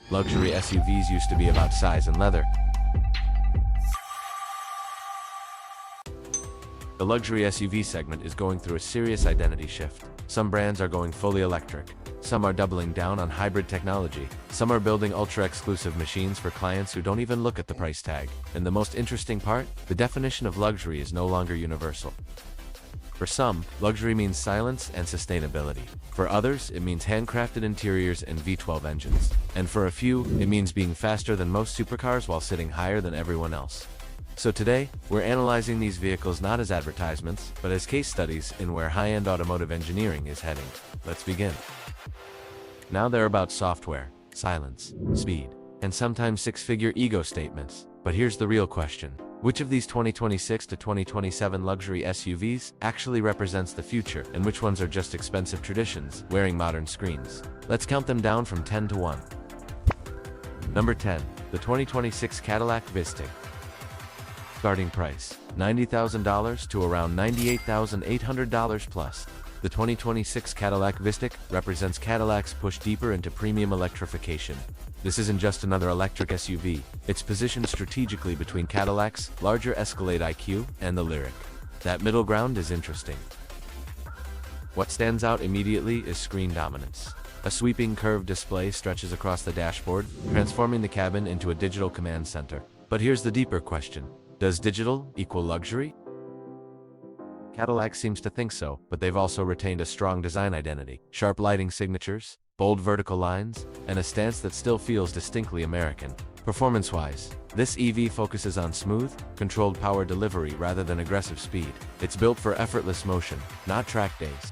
Luxury SUVs used to be about size and leather. The luxury SUV segment is going through a serious identity shift. Some brands are going fully electric. Some are doubling down on hybrid technology. Some are building ultra-exclusive machines for clients who don't even look at the price tag. And the most interesting part, the definition of luxury is no longer universal. For some, luxury means silence and sustainability. For others, it means handcrafted interiors and V12 engines. And for a few, it means being faster than most supercars while sitting higher than everyone else. So today, we're analyzing these vehicles not as advertisements, but as case studies in where high-end automotive engineering is heading. Let's begin. Now they're about software, silence, speed, and sometimes six-figure ego statements. But here's the real question. Which of these 2026 to 2027 luxury SUVs actually represents the future, and which ones are just expensive traditions, wearing modern screens? Let's count them down from 10 to 1. Number 10. The 2026 Cadillac VISTIQ. Starting price, $90,000 to around $98,800 plus. The 2026 Cadillac VISTIQ represents Cadillac's push deeper into premium electrification. This isn't just another electric SUV, it's positioned strategically between Cadillac's larger Escalade IQ and the Lyriq. That middle ground is interesting. What stands out immediately is screen dominance. A sweeping curved display stretches across the dashboard, transforming the cabin into a digital command center. But here's the deeper question. Does digital equal luxury? Cadillac seems to think so, but they've also retained a strong design identity. Sharp lighting signatures, bold vertical lines, and a stance that still feels distinctly American. Performance-wise, this EV focuses on smooth, controlled power delivery rather than aggressive speed. It's built for effortless motion, not track days.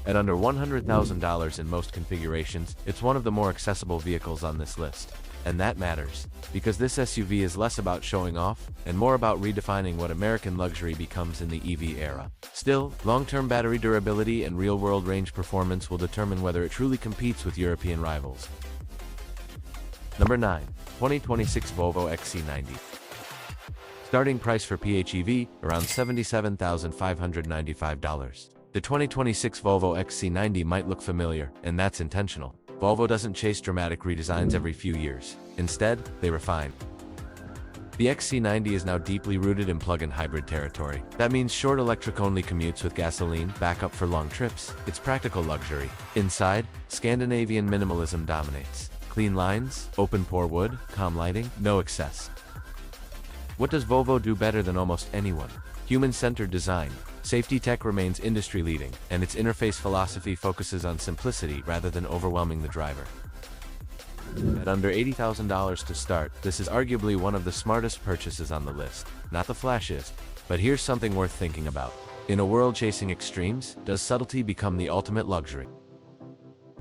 At under $100,000 in most configurations, it's one of the more accessible vehicles on this list. And that matters, because this SUV is less about showing off and more about redefining what American luxury becomes in the EV era. Still, long-term battery durability and real-world range performance will determine whether it truly competes with European rivals. Number 9. 2026 Volvo XC90. Starting price for PHEV, around $77,595. The 2026 Volvo XC90 might look familiar, and that's intentional. Volvo doesn't chase dramatic redesigns every few years. Instead, they refine. The XC90 is now deeply rooted in plug-in hybrid territory. That means short electric-only commutes with gasoline, backup for long trips. It's practical luxury. Inside, Scandinavian minimalism dominates. Clean lines, open-pore wood, calm lighting, no excess. What does Volvo do better than almost anyone? Human-centered design. Safety tech remains industry-leading, and its interface philosophy focuses on simplicity rather than overwhelming the driver. At under $80,000 to start, this is arguably one of the smartest purchases on the list. Not the flashiest, but here's something worth thinking about. In a world chasing extremes, does subtlety become the ultimate luxury?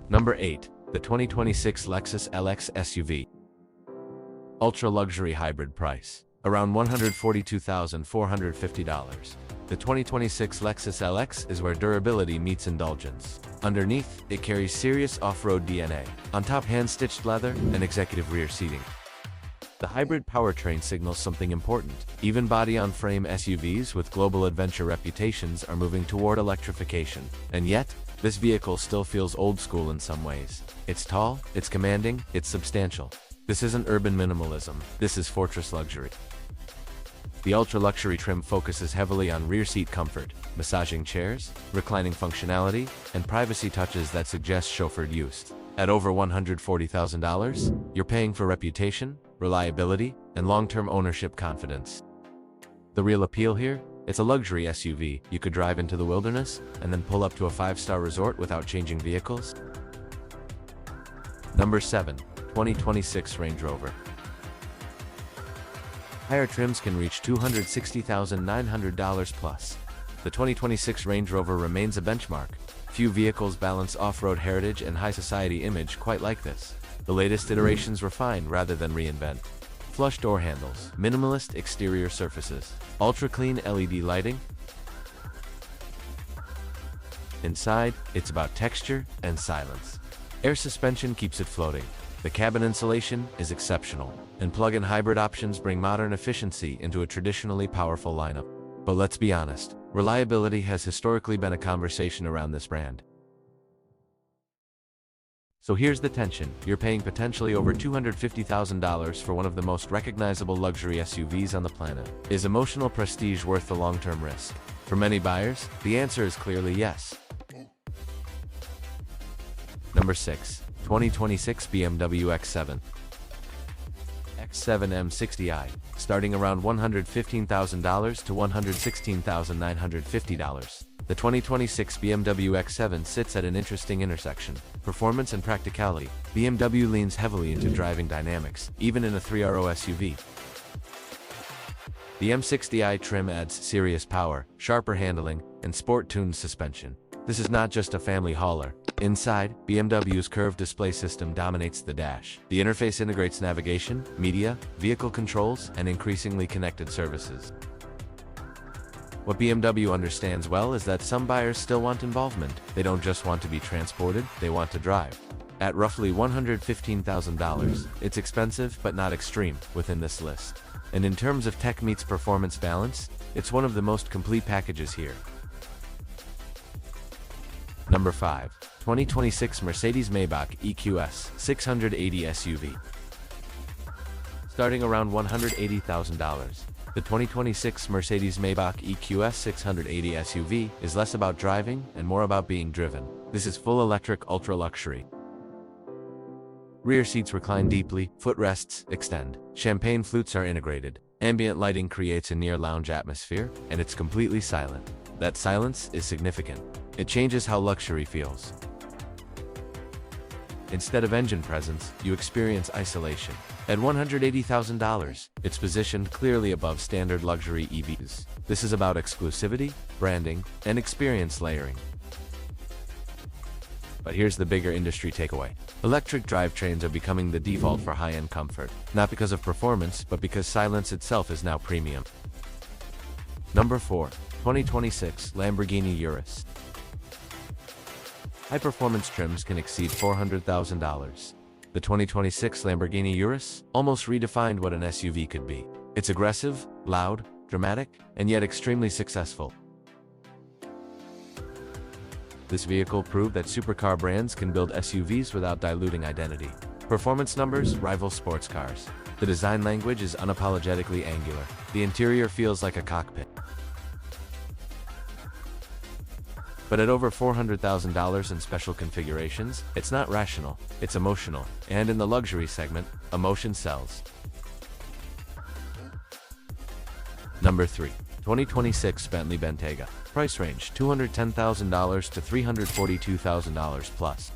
Number 8. The 2026 Lexus LX SUV. Ultra-luxury hybrid price, around $142,450. The 2026 Lexus LX is where durability meets indulgence. Underneath, it carries serious off-road DNA. On top, hand-stitched leather and executive rear seating. The hybrid powertrain signals something important. Even body-on-frame SUVs with global adventure reputations are moving toward electrification. And yet, this vehicle still feels old-school in some ways. It's tall, it's commanding, it's substantial. This isn't urban minimalism, this is fortress luxury. The ultra-luxury trim focuses heavily on rear seat comfort, massaging chairs, reclining functionality, and privacy touches that suggest chauffeured use. At over $140,000, you're paying for reputation, reliability, and long-term ownership confidence. The real appeal here? It's a luxury SUV you could drive into the wilderness and then pull up to a 5-star resort without changing vehicles. Number 7. 2026 Range Rover. Higher trims can reach $260,900 plus. The 2026 Range Rover remains a benchmark. Few vehicles balance off-road heritage and high society image quite like this. The latest iterations refine rather than reinvent. Flush door handles, minimalist exterior surfaces, ultra-clean LED lighting. Inside, it's about texture and silence. Air suspension keeps it floating. The cabin insulation is exceptional, and plug-in hybrid options bring modern efficiency into a traditionally powerful lineup. But let's be honest, reliability has historically been a conversation around this brand. So here's the tension. You're paying potentially over $250,000 for one of the most recognizable luxury SUVs on the planet. Is emotional prestige worth the long-term risk? For many buyers, the answer is clearly yes. Number 6. 2026 BMW X7. X7 M60i, starting around $115,000 to $116,950. The 2026 BMW X7 sits at an interesting intersection. Performance and practicality. BMW leans heavily into driving dynamics, even in a 3-row SUV. The M60i trim adds serious power, sharper handling, and sport-tuned suspension. This is not just a family hauler. Inside, BMW's curved display system dominates the dash. The interface integrates navigation, media, vehicle controls, and increasingly connected services. What BMW understands well is that some buyers still want involvement. They don't just want to be transported, they want to drive. At roughly $115,000, it's expensive but not extreme within this list. And in terms of tech meets performance balance, it's one of the most complete packages here. Number 5. 2026 Mercedes-Maybach EQS 680 SUV. Starting around $180,000. The 2026 Mercedes-Maybach EQS 680 SUV is less about driving and more about being driven. This is full electric ultra-luxury. Rear seats recline deeply, footrests extend, champagne flutes are integrated, ambient lighting creates a near-lounge atmosphere, and it's completely silent. That silence is significant. It changes how luxury feels. Instead of engine presence, you experience isolation. At $180,000, it's positioned clearly above standard luxury EVs. This is about exclusivity, branding, and experience layering. But here's the bigger industry takeaway. Electric drivetrains are becoming the default for high-end comfort, not because of performance, but because silence itself is now premium. Number 4. 2026 Lamborghini Urus. High-performance trims can exceed $400,000. The 2026 Lamborghini Urus almost redefined what an SUV could be. It's aggressive, loud, dramatic, and yet extremely successful. This vehicle proved that supercar brands can build SUVs without diluting identity. Performance numbers rival sports cars. The design language is unapologetically angular. The interior feels like a cockpit. But at over $400,000 in special configurations, it's not rational, it's emotional. And in the luxury segment, emotion sells. Number 3. 2026 Bentley Bentayga. Price range $210,000 to $342,000 plus.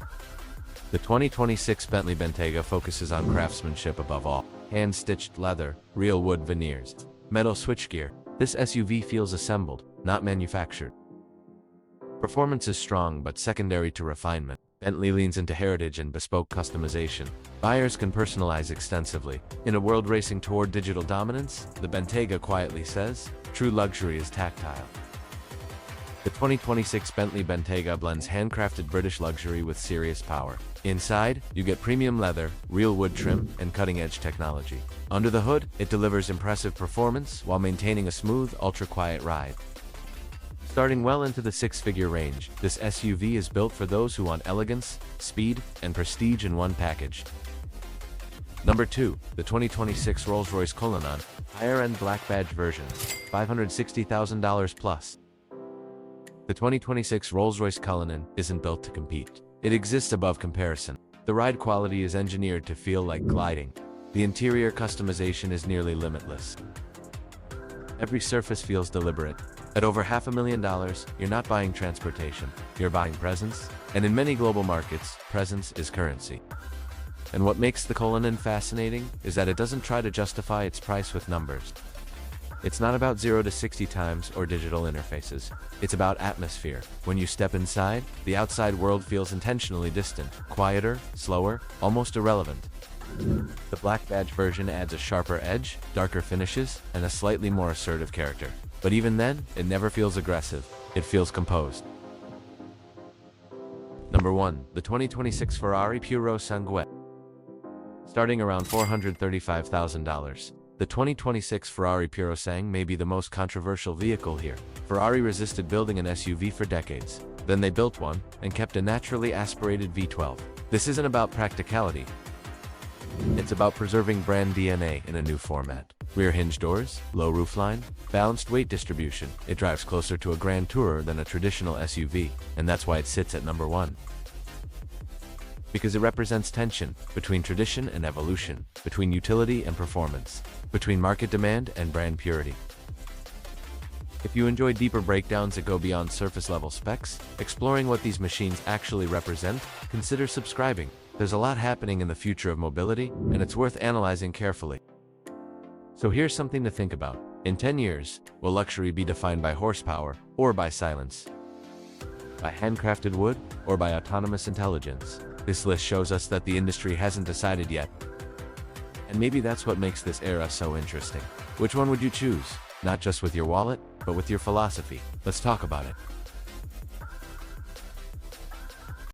The 2026 Bentley Bentayga focuses on craftsmanship above all. Hand-stitched leather, real wood veneers, metal switchgear. This SUV feels assembled, not manufactured. Performance is strong but secondary to refinement. Bentley leans into heritage and bespoke customization. Buyers can personalize extensively. In a world racing toward digital dominance, the Bentayga quietly says, true luxury is tactile. The 2026 Bentley Bentayga blends handcrafted British luxury with serious power. Inside, you get premium leather, real wood trim, and cutting-edge technology. Under the hood, it delivers impressive performance while maintaining a smooth, ultra-quiet ride. Starting well into the six-figure range, this SUV is built for those who want elegance, speed, and prestige in one package. Number 2. The 2026 Rolls-Royce Cullinan, higher-end black badge version, $560,000 plus. The 2026 Rolls-Royce Cullinan isn't built to compete. It exists above comparison. The ride quality is engineered to feel like gliding. The interior customization is nearly limitless. Every surface feels deliberate. At over $500,000, you're not buying transportation, you're buying presence, and in many global markets, presence is currency. And what makes the Cullinan fascinating is that it doesn't try to justify its price with numbers. It's not about 0 to 60 times or digital interfaces. It's about atmosphere. When you step inside, the outside world feels intentionally distant, quieter, slower, almost irrelevant. The black badge version adds a sharper edge, darker finishes, and a slightly more assertive character. But even then, it never feels aggressive. It feels composed. Number 1. The 2026 Ferrari Purosangue. Starting around $435,000. The 2026 Ferrari Purosangue may be the most controversial vehicle here. Ferrari resisted building an SUV for decades. Then they built one, and kept a naturally aspirated V12. This isn't about practicality. It's about preserving brand DNA in a new format. Rear hinge doors, low roofline, balanced weight distribution. It drives closer to a Grand Tourer than a traditional SUV, and that's why it sits at number 1. Because it represents tension between tradition and evolution, between utility and performance, between market demand and brand purity. If you enjoy deeper breakdowns that go beyond surface-level specs, exploring what these machines actually represent, consider subscribing. There's a lot happening in the future of mobility, and it's worth analyzing carefully. So here's something to think about. In 10 years, will luxury be defined by horsepower or by silence? By handcrafted wood or by autonomous intelligence? This list shows us that the industry hasn't decided yet. And maybe that's what makes this era so interesting. Which one would you choose? Not just with your wallet, but with your philosophy. Let's talk about it.